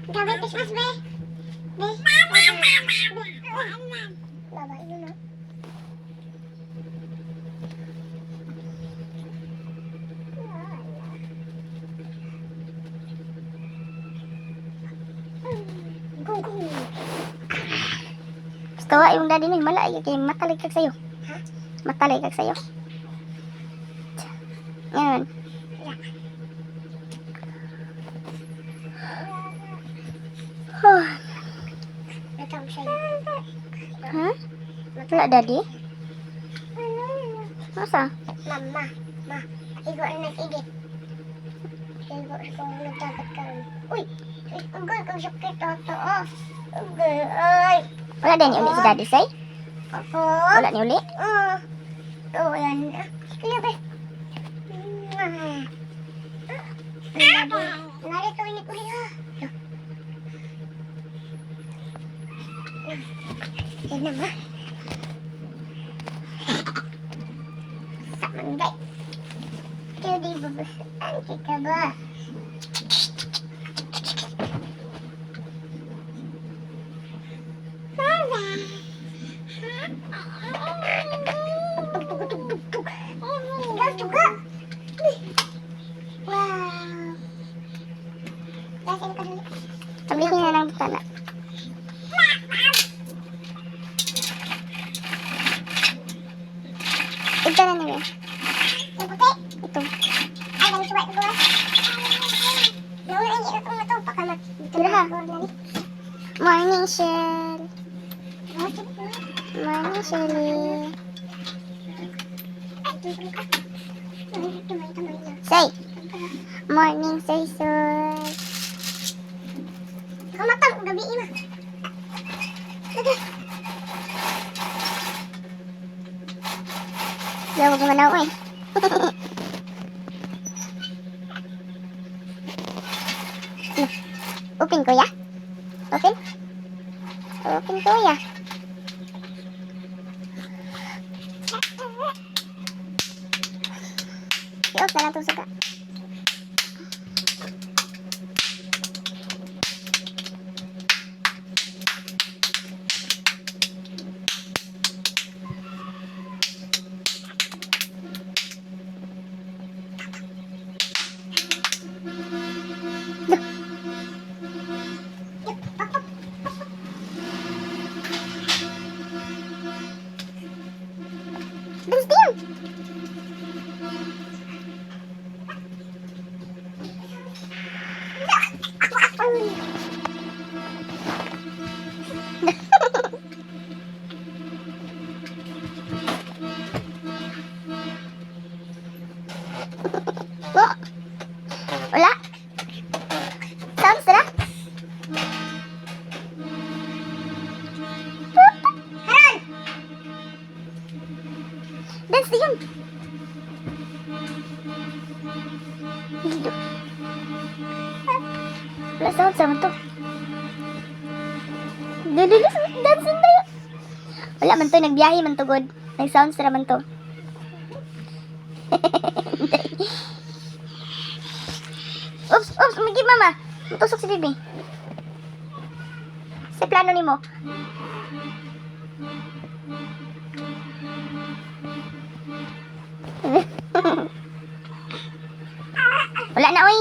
Gabi Christmas, be. Be. Baba, yun na. Tawa yung daddy ni malay kay matalig kag sayo. Ha? Matalig kag sayo. Yan. Natang siya. Ha? Wala daddy? Masa? Mama, ma, igo na nag-edit. Igo ko nagdagat ka rin. Uy, ugol kang sakit toto. Ugol, ay. Wala din ni uli si daddy say? Ako. Wala ni uli? Oo, yan. Kaya ba? Narito ini uli ha. Yan na ba? Samanday. Kaya di babasaan kita ba? Tablihin na lang tala. Ito na nila. Yung puti? Ito. Ay, nang suwat ko. Nawala ang ito nga ito. Pakamat. Tira. Morning, Shell. Morning, Shelly. Say. Morning, say soy. Kamatang gabi ima. Lawa ko man ako eh. Open ko ya? Open? Open ko ya? I-off na lang itong suga. Bilis din! Oh. Wala? Sounds na? Haron! Dance din yun. Dito. Wala sound sama to. Dudulus, dancing tayo. Wala man to, nagbiyahe man to god. Nag-sounds na man to. Oops, umigib mama. Matusok si Bibi. Sa plano ni mo. Wala na, uy.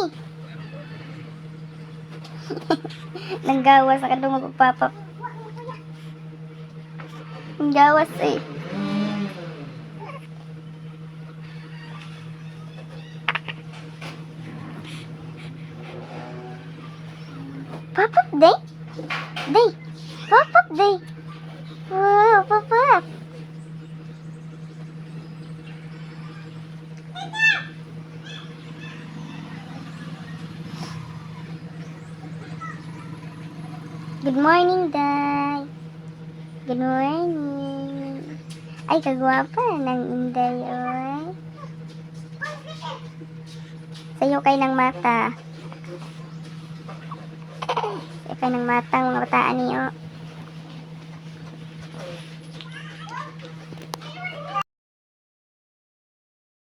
Nanggawas na kadung magpapap. Nanggawas eh. Pop-up day? Day. Pop-up day. Wow, pop-up. Good morning, Day. Good morning. Ay, kagwapa ng Inday, oy. Sayo kayo ng mata. Sayo kayo ng mata, mga bataan niyo.